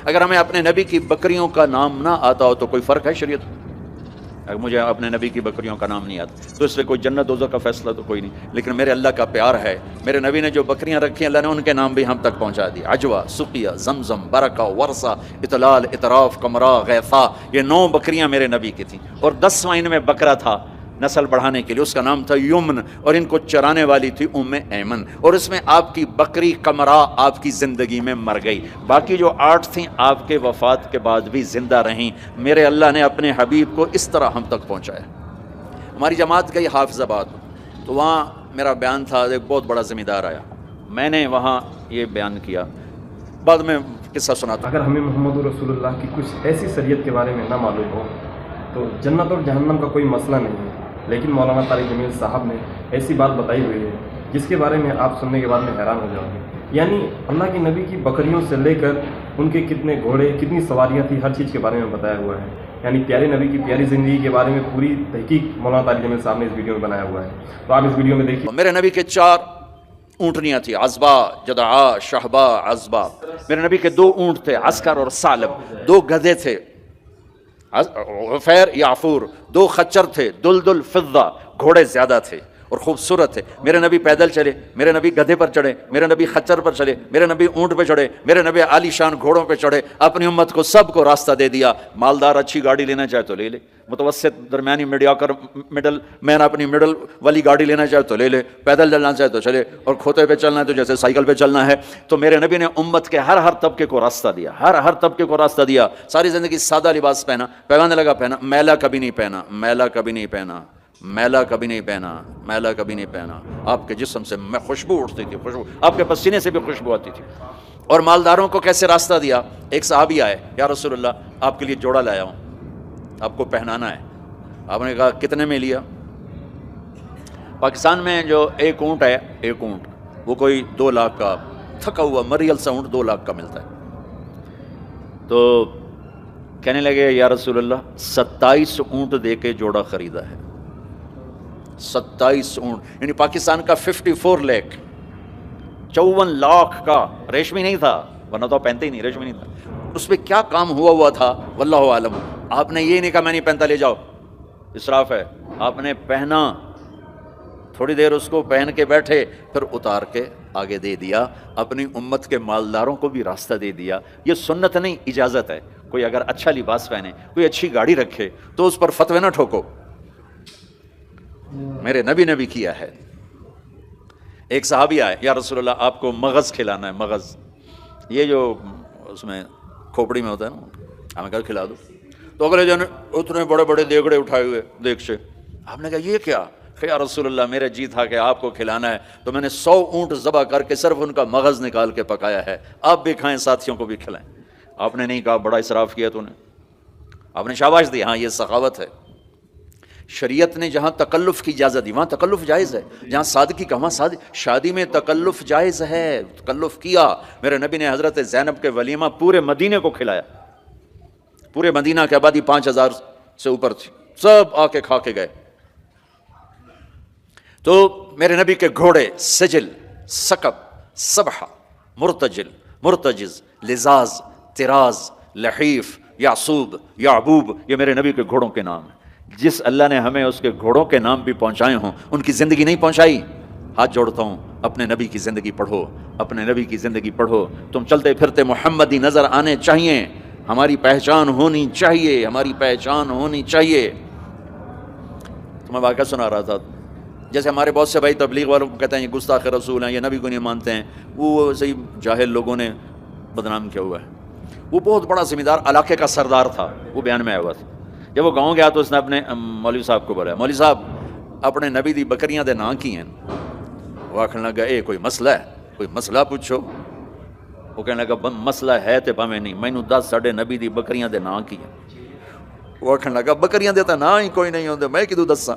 اگر ہمیں اپنے نبی کی بکریوں کا نام نہ آتا ہو تو کوئی فرق ہے شریعت میں؟ اگر مجھے اپنے نبی کی بکریوں کا نام نہیں آتا تو اس سے کوئی جنت دوزخ کا فیصلہ تو کوئی نہیں، لیکن میرے اللہ کا پیار ہے، میرے نبی نے جو بکریاں رکھی ہیں اللہ نے ان کے نام بھی ہم تک پہنچا دی، عجوہ، سقیہ، زمزم، برکہ، ورثہ، اطلال، اطراف، کمرا، غیثا، یہ 9 بکریاں میرے نبی کی تھیں، اور 10واں ان میں بکرا تھا نسل بڑھانے کے لیے، اس کا نام تھا یمن، اور ان کو چرانے والی تھی ایمن، اور اس میں آپ کی بکری کمرا آپ کی زندگی میں مر گئی، باقی جو 8 تھیں آپ کے وفات کے بعد بھی زندہ رہیں۔ میرے اللہ نے اپنے حبیب کو اس طرح ہم تک پہنچایا۔ ہماری جماعت گئی حافظ آباد، تو وہاں میرا بیان تھا، ایک بہت بڑا ذمہ دار آیا، میں نے وہاں یہ بیان کیا، بعد میں قصہ سناتا ہوں۔ اگر ہمیں محمد رسول اللہ کی کچھ ایسی شریعت کے بارے میں نہ معلوم ہو تو جنت اور جہنم کا کوئی مسئلہ نہیں ہے، لیکن مولانا طارق جمیل صاحب نے ایسی بات بتائی ہوئی ہے جس کے بارے میں آپ سننے کے بعد میں حیران ہو جاؤ گے۔ یعنی اللہ کے نبی کی بکریوں سے لے کر ان کے کتنے گھوڑے، کتنی سواریاں تھیں، ہر چیز کے بارے میں بتایا ہوا ہے۔ یعنی پیارے نبی کی پیاری زندگی کے بارے میں پوری تحقیق مولانا طارق جمیل صاحب نے اس ویڈیو میں بنایا ہوا ہے، تو آپ اس ویڈیو میں دیکھیے۔ میرے نبی کے 4 اونٹنیاں تھیں، عزبہ، جدعا، شہبہ، عزبہ۔ میرے نبی کے 2 اونٹ تھے، عسکر اور ثعلب، 2 گدھے تھے، غفیر، یعفور، 2 خچر تھے، دلدل، فضہ، گھوڑے زیادہ تھے اور خوبصورت تھے۔ میرے نبی پیدل چلے، میرے نبی گدھے پر چڑھے، میرے نبی خچر پر چڑھے، میرے نبی اونٹ پہ چڑھے، میرے نبی عالی شان گھوڑوں پہ چڑھے، اپنی امت کو سب کو راستہ دے دیا۔ مالدار اچھی گاڑی لینا چاہے تو لے لے، متوسط درمیانی میڈیاکر مڈل مین اپنی مڈل والی گاڑی لینا چاہے تو لے لے، پیدل چلنا چاہے تو چلے، اور کھوتے پہ چلنا ہے تو جیسے سائیکل پہ چلنا ہے۔ تو میرے نبی نے امت کے ہر طبقے کو راستہ دیا، ہر طبقے کو راستہ دیا۔ ساری زندگی سادہ لباس پہنا، پیغانے لگا پہنا، میلا کبھی نہیں پہنا، میلا کبھی نہیں پہنا، میلا کبھی نہیں پہنا، میلا کبھی نہیں پہنا۔ آپ کے جسم سے میں خوشبو اٹھتی تھی، خوشبو، آپ کے پسینے سے بھی خوشبو آتی تھی۔ اور مالداروں کو کیسے راستہ دیا؟ ایک صحابی آئے، یا رسول اللہ آپ کے لیے جوڑا لایا ہوں، آپ کو پہنانا ہے۔ آپ نے کہا کتنے میں لیا؟ پاکستان میں جو ایک اونٹ ہے، ایک اونٹ وہ کوئی 2 لاکھ کا، تھکا ہوا مریل سا اونٹ 2 لاکھ کا ملتا ہے۔ تو کہنے لگے یا رسول اللہ 27 اونٹ دے کے جوڑا خریدا ہے، 27 اونٹ، یعنی پاکستان کا 54 لاکھ، 54 لاکھ کا، ریشمی نہیں تھا، ورنہ تو پہنتے ہی نہیں، ریشمی نہیں تھا۔ اس پہ کیا کام ہوا تھا واللہ عالم۔ آپ نے یہ نہیں کہا میں نہیں پہنتا، لے جاؤ، اسراف ہے۔ آپ نے پہنا، تھوڑی دیر اس کو پہن کے بیٹھے، پھر اتار کے آگے دے دیا، اپنی امت کے مالداروں کو بھی راستہ دے دیا۔ یہ سنت نہیں، اجازت ہے۔ کوئی اگر اچھا لباس پہنے، کوئی اچھی گاڑی رکھے تو اس پر فتوے نہ ٹھوکو، میرے نبی نے بھی کیا ہے۔ ایک صحابی آئے، یا رسول اللہ آپ کو مغز کھلانا ہے، مغز، یہ جو اس میں کھوپڑی میں ہوتا ہے نا، ہمیں کہا کھلا دو۔ تو اگلے جن اتنے بڑے بڑے دیگڑے اٹھائے ہوئے دیگچے، آپ نے کہا یہ کیا؟ کہ یا رسول اللہ میرا جی تھا کہ آپ کو کھلانا ہے، تو میں نے 100 اونٹ ذبح کر کے صرف ان کا مغز نکال کے پکایا ہے، آپ بھی کھائیں، ساتھیوں کو بھی کھلائیں۔ آپ نے نہیں کہا بڑا اسراف کیا تو نے، آپ نے شاباش دی، ہاں یہ سخاوت ہے۔ شریعت نے جہاں تکلف کی اجازت دی وہاں تکلف جائز ہے، جہاں سادگی کا وہاں شادی میں تکلف جائز ہے، تکلف کیا۔ میرے نبی نے حضرت زینب کے ولیمہ پورے مدینے کو کھلایا، پورے مدینہ کی آبادی 5000 سے اوپر تھی، سب آ کے کھا کے گئے۔ تو میرے نبی کے گھوڑے سجل، سکب، سبحہ، مرتجل، مرتجز، لزاز، تراز، لحیف، یعصوب، یعبوب، یہ میرے نبی کے گھوڑوں کے نام ہیں۔ جس اللہ نے ہمیں اس کے گھوڑوں کے نام بھی پہنچائے ہوں، ان کی زندگی نہیں پہنچائی۔ ہاتھ جوڑتا ہوں، اپنے نبی کی زندگی پڑھو، اپنے نبی کی زندگی پڑھو۔ تم چلتے پھرتے محمدی نظر آنے چاہیے، ہماری پہچان ہونی چاہیے، ہماری پہچان ہونی چاہیے۔ تو میں واقعہ سنا رہا تھا، جیسے ہمارے بہت سے بھائی تبلیغ والوں کو کہتے ہیں یہ گستاخ رسول ہیں، یہ نبی کو نہیں مانتے ہیں، وہ صحیح جاہل لوگوں نے بدنام کیا ہوا ہے۔ وہ بہت بڑا ذمہ دار علاقے کا سردار تھا، وہ بیان میں آیا ہوا تھا۔ جب وہ گاؤں گیا تو اس نے اپنے مولوی صاحب کو بولا، مولوی صاحب اپنے نبی دی بکریاں دے نام کی ہیں؟ وہ آخر لگا اے کوئی مسئلہ ہے، کوئی مسئلہ پوچھو۔ وہ کہنے لگا مسئلہ ہے تے پاویں نہیں، مینوں دس ساڈے نبی دی بکریاں دے نام کی ہیں۔ وہ آخر لگا بکریاں دے تے نام ہی کوئی نہیں ہوندے، میں کدوں دساں؟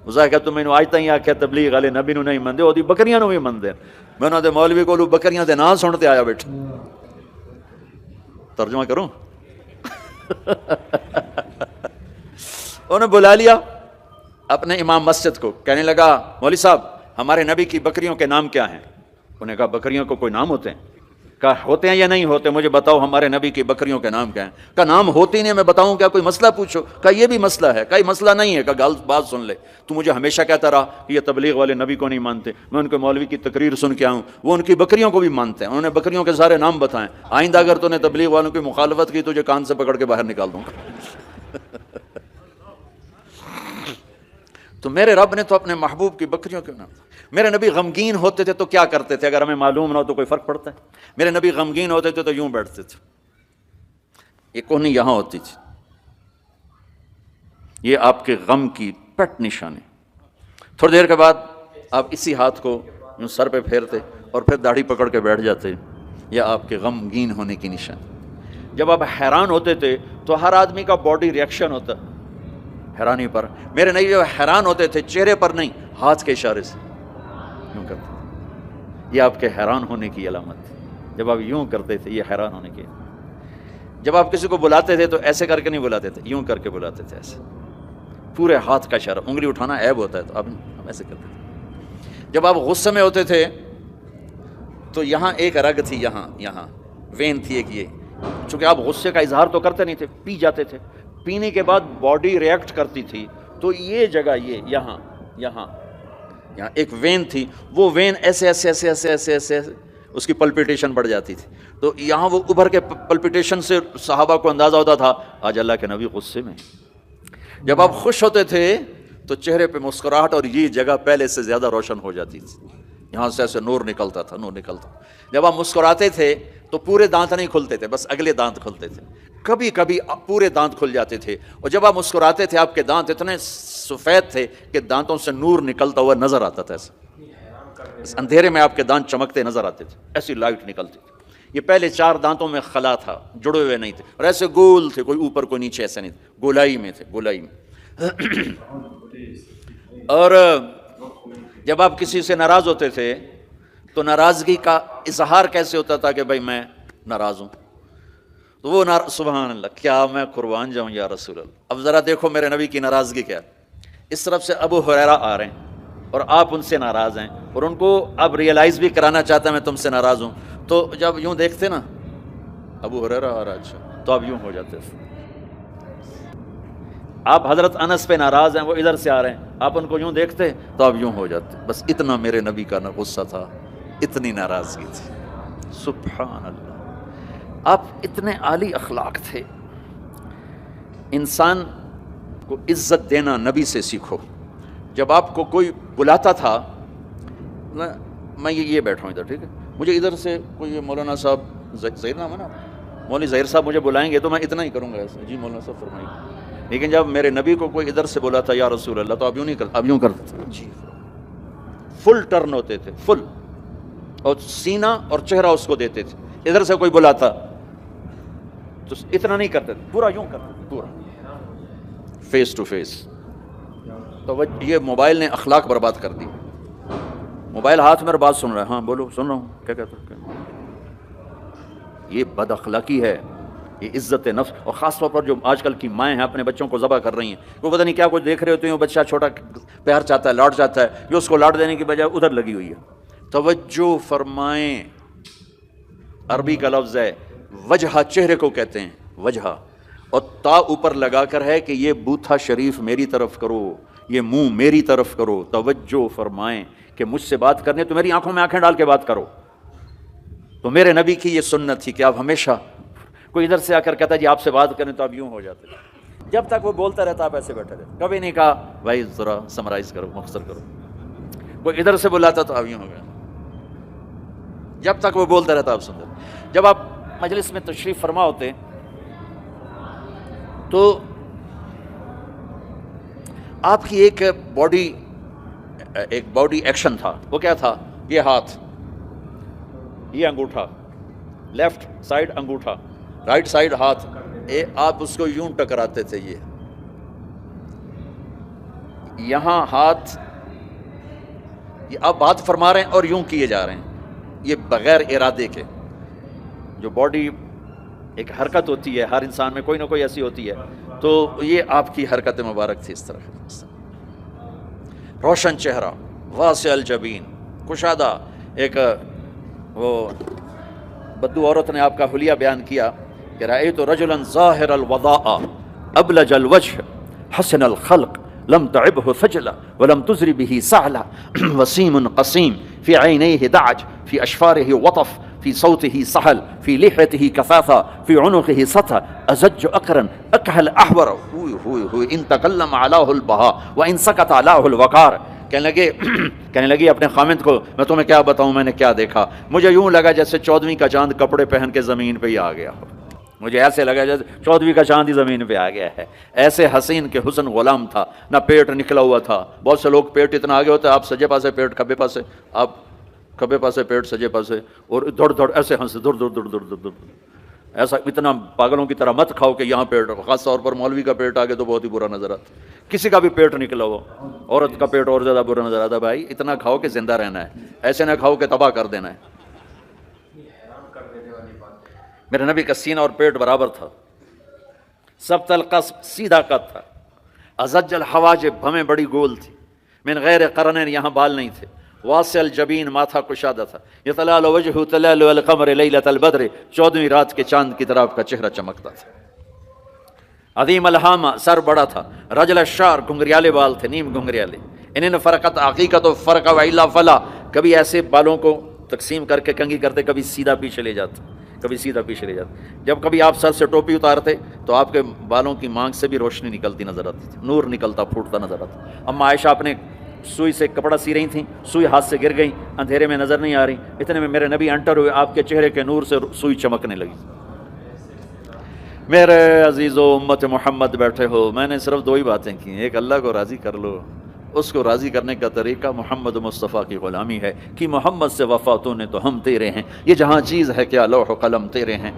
اس نے کہا تو مینوں اج تائیں آکھیا تبلیغ والے نبی نوں نہیں مندے، وہ دی بکریاں نوں بھی مندے۔ میں انہاں دے مولوی کولوں بکریاں دے نام سن تے آیا بیٹھا۔ ترجمہ کروں؟ انہوں نے بلا لیا اپنے امام مسجد کو، کہنے لگا مولوی صاحب ہمارے نبی کی بکریوں کے نام کیا ہیں؟ انہوں نے کہا بکریوں کو کوئی نام ہوتے ہیں؟ کہا ہوتے ہیں یا نہیں ہوتے؟ مجھے بتاؤ ہمارے نبی کی بکریوں کے نام کیا ہیں؟ کہا نام ہوتی نہیں، میں بتاؤں کیا؟ کوئی مسئلہ پوچھو۔ کہا یہ بھی مسئلہ ہے۔ کہا یہ مسئلہ نہیں ہے۔ کہا بات سن لے، تو مجھے ہمیشہ کہتا رہا کہ یہ تبلیغ والے نبی کو نہیں مانتے، میں ان کے مولوی کی تقریر سن کے آؤں، وہ ان کی بکریوں کو بھی مانتے ہیں، انہوں نے بکریوں کے سارے نام بتائیں، آئندہ اگر تو نے تبلیغ والوں کی مخالفت کی تجھے کان سے پکڑ کے باہر نکال دوں گا۔ تو میرے رب نے تو اپنے محبوب کی بکریوں کے نام۔ میرے نبی غمگین ہوتے تھے تو کیا کرتے تھے؟ اگر ہمیں معلوم نہ ہو تو کوئی فرق پڑتا ہے؟ میرے نبی غمگین ہوتے تھے تو یوں بیٹھتے تھے، یہ کونی یہاں ہوتی تھی، یہ آپ کے غم کی پٹ نشانی۔ تھوڑی دیر کے بعد آپ اسی ہاتھ کو یوں سر پہ پھیرتے اور پھر داڑھی پکڑ کے بیٹھ جاتے، یہ آپ کے غمگین ہونے کی نشانی۔ جب آپ حیران ہوتے تھے تو ہر آدمی کا باڈی ریئیکشن ہوتا حیرانی پر، میرے نبی جب حیران ہوتے تھے چہرے پر نہیں، ہاتھ کے اشارے سے یوں کرتے تھے، یہ آپ کے حیران ہونے کی علامت تھی۔ جب آپ یوں کرتے تھے یہ حیران ہونے کی۔ جب آپ کسی کو بلاتے تھے تو ایسے کر کے نہیں بلاتے تھے، یوں کر کے بلاتے تھے، ایسے پورے ہاتھ کا اشارہ۔ انگلی اٹھانا عیب ہوتا ہے تو اب ہم ایسے کرتے تھے۔ جب آپ غصے میں ہوتے تھے تو یہاں ایک رگ تھی، یہاں وین تھی ایک، یہ چونکہ آپ غصے کا اظہار تو کرتے نہیں تھے، پی جاتے تھے، پینے کے بعد باڈی ریئیکٹ کرتی تھی تو یہ جگہ یہاں ایک وین تھی، وہ وین ایسے اس کی پلپیٹیشن بڑھ جاتی تھی، تو یہاں وہ ابھر کے پلپیٹیشن سے صحابہ کو اندازہ ہوتا تھا آج اللہ کے نبی غصے میں۔ جب آپ خوش ہوتے تھے تو چہرے پہ مسکراہٹ اور یہ جگہ پہلے سے زیادہ روشن ہو جاتی تھی، یہاں سے ایسے نور نکلتا تھا۔ جب آپ مسکراتے تھے تو پورے دانت نہیں کھلتے تھے، بس اگلے دانت کھلتے تھے، کبھی کبھی پورے دانت کھل جاتے تھے، اور جب آپ مسکراتے تھے آپ کے دانت اتنے سفید تھے کہ دانتوں سے نور نکلتا ہوا نظر آتا تھا، ایسے اندھیرے میں آپ کے دانت چمکتے نظر آتے تھے، ایسی لائٹ نکلتی تھی۔ یہ پہلے 4 دانتوں میں خلا تھا، جڑے ہوئے نہیں تھے، اور ایسے گول تھے، کوئی اوپر کوئی نیچے، ایسے نہیں تھے، گولائی میں تھے، گولائی میں۔ اور جب آپ کسی سے ناراض ہوتے تھے تو ناراضگی کا اظہار کیسے ہوتا تھا کہ بھائی میں ناراض ہوں، تو وہ سبحان اللہ، کیا میں قربان جاؤں یا رسول اللہ۔ اب ذرا دیکھو میرے نبی کی ناراضگی کیا، اس طرف سے ابو ہریرہ آ رہے ہیں اور آپ ان سے ناراض ہیں، اور ان کو اب ریئلائز بھی کرانا چاہتا ہے میں تم سے ناراض ہوں، تو جب یوں دیکھتے نا ابو ہریرہ آ رہا، اچھا، تو اب یوں ہو جاتے۔ آپ حضرت انس پہ ناراض ہیں، وہ ادھر سے آ رہے ہیں، آپ ان کو یوں دیکھتے تو اب یوں ہو جاتے۔ بس اتنا میرے نبی کا غصہ تھا، اتنی ناراضگی تھی، سبحان اللہ۔ آپ اتنے عالی اخلاق تھے۔ انسان کو عزت دینا نبی سے سیکھو۔ جب آپ کو کوئی بلاتا تھا، میں یہ بیٹھا ہوں ادھر، ٹھیک ہے، مجھے ادھر سے کوئی مولانا صاحب، ظہیر نام ہے نا، مولوی ظہیر صاحب مجھے بلائیں گے تو میں اتنا ہی کروں گا ایسے، جی مولانا صاحب فرمائیے۔ لیکن جب میرے نبی کو کوئی ادھر سے بلاتا یا رسول اللہ، تو اب یوں نہیں کرتا، اب یوں کرتے تھے، جی، فل ٹرن ہوتے تھے، فل، اور سینہ اور چہرہ اس کو دیتے تھے۔ ادھر سے کوئی بلاتا تو اتنا نہیں کرتے تھے، پورا یوں کرتے تھے، پورا فیس ٹو فیس۔ تو یہ موبائل نے اخلاق برباد کر دی۔ موبائل ہاتھ میں بات سن رہا ہے، ہاں بولو، سن رہا ہوں، کیا کہتا ہے؟ یہ بد اخلاقی ہے، یہ عزت نفس، اور خاص طور پر جو آج کل کی مائیں ہیں اپنے بچوں کو ذبح کر رہی ہیں، وہ پتہ نہیں کیا کچھ دیکھ رہے ہوتے ہیں، وہ بچہ چھوٹا پیار چاہتا ہے، لاڈ چاہتا ہے، یہ اس کو لاڈ دینے کی بجائے ادھر لگی ہوئی ہے۔ توجہ فرمائیں، عربی کا لفظ ہے وجہ، چہرے کو کہتے ہیں وجہ، اور تا اوپر لگا کر ہے کہ یہ بوتھا شریف میری طرف کرو، یہ منہ میری طرف کرو۔ توجہ فرمائیں کہ مجھ سے بات کرنے تو میری آنکھوں میں آنکھیں ڈال کے بات کرو۔ تو میرے نبی کی یہ سنت تھی کہ آپ ہمیشہ، کوئی ادھر سے آ کر کہتا جی آپ سے بات کریں تو آپ یوں ہو جاتے، جب تک وہ بولتا رہتا آپ ایسے بیٹھے رہتے، کبھی نہیں کہا بھائی ذرا سمرائز کرو، مختصر کرو۔ کوئی ادھر سے بلاتا تو آپ یوں ہو گیا، جب تک وہ بولتا رہتا آپ سنتے۔ جب آپ مجلس میں تشریف فرما ہوتے تو آپ کی ایک باڈی ایکشن تھا، وہ کیا تھا؟ یہ ہاتھ، یہ انگوٹھا، لیفٹ سائیڈ انگوٹھا، رائٹ سائیڈ ہاتھ، آپ اس کو یوں ٹکراتے تھے، یہاں ہاتھ، یہ آپ بات فرما رہے ہیں اور یوں کیے جا رہے ہیں، یہ بغیر ارادے کے۔ جو باڈی ایک حرکت ہوتی ہے، ہر انسان میں کوئی نہ کوئی ایسی ہوتی ہے، تو یہ آپ کی حرکت مبارک تھی اس طرح۔ روشن چہرہ، واسع الجبین، کشادہ، ایک وہ بدو عورت نے آپ کا حلیہ بیان کیا کہ رأیت رجلا ظاہر الوضاء ابلج الوجه حسن الخلق لم تعبه ثجلا ولم تزر به سعلا وسيم قسيم في عينيه دعج في أشفاره وطف في صوته سحل في لحيته كثافة في عنقه سطى أزج أقرا أكهل أحور إن تكلم علاه البهاء وإن سكت علاه الوقار. کہنے لگی اپنے خامند کو میں تمہیں کیا بتاؤں میں نے کیا دیکھا. مجھے یوں لگا جیسے 14ویں کا چاند کپڑے پہن کے زمین پہ ہی آ گیا ہو. مجھے ایسے لگا جیسے 14ویں کا چاند ہی زمین پہ آ گیا ہے. ایسے حسین کے حسن غلام تھا، نہ پیٹ نکلا ہوا تھا. بہت سے لوگ پیٹ اتنا آگے ہوتا ہے، آپ سجے پاسے پیٹ کھبے پاسے، آپ کھبے پاسے پیٹ سجے پاسے، اور دڑ دڑ ایسے ہنسے دڑ دڑ دڑ دڑ دڑ دڑ. ایسا اتنا پاگلوں کی طرح مت کھاؤ کہ یہاں پیٹ، خاص طور پر مولوی کا پیٹ آگے تو بہت ہی برا نظر آتا. کسی کا بھی پیٹ نکلا ہو، عورت کا پیٹ اور زیادہ برا نظر آتا. بھائی اتنا کھاؤ کہ زندہ رہنا ہے، ایسے نہ کھاؤ کہ تباہ کر دینا ہے. میرے نبی کا سینہ اور پیٹ برابر تھا، سب تلقص سیدھا قد تھا. ازج الحواجب بھمیں بڑی گول تھی. من غیر قرنین یہاں بال نہیں تھے. واسع الجبین ماتھا کشادہ تھا. یتلال وجہ تلال القمر لیلۃ البدر 14ویں رات کے چاند کی طرح آپ کا چہرہ چمکتا تھا. عظیم الہامہ سر بڑا تھا. رجل الشعر گھنگریالے بال تھے، نیم گھنگریالے. انہیں فرقت عقیقت و فرق و الا فلا، کبھی ایسے بالوں کو تقسیم کر کے کنگھی کرتے، کبھی سیدھا پیچھے لے جاتے، کبھی سیدھا پیچھے لے جاتے. جب کبھی آپ سر سے ٹوپی اتارتے تو آپ کے بالوں کی مانگ سے بھی روشنی نکلتی نظر آتی تھی، نور نکلتا پھوٹتا نظر آتا. اما عائشہ اپنے سوئی سے کپڑا سی رہی تھیں، سوئی ہاتھ سے گر گئی، اندھیرے میں نظر نہیں آ رہی. اتنے میں میرے نبی انٹر ہوئے، آپ کے چہرے کے نور سے سوئی چمکنے لگی. میرے عزیزو امت محمد بیٹھے ہو، میں نے صرف 2 ہی باتیں کی. ایک اللہ کو راضی کر لو، اس کو راضی کرنے کا طریقہ محمد مصطفیٰ کی غلامی ہے کہ محمد سے وفا تو نے تو ہم تیرے ہیں. یہ جہاں چیز ہے کیا لوح و قلم تیرے ہیں.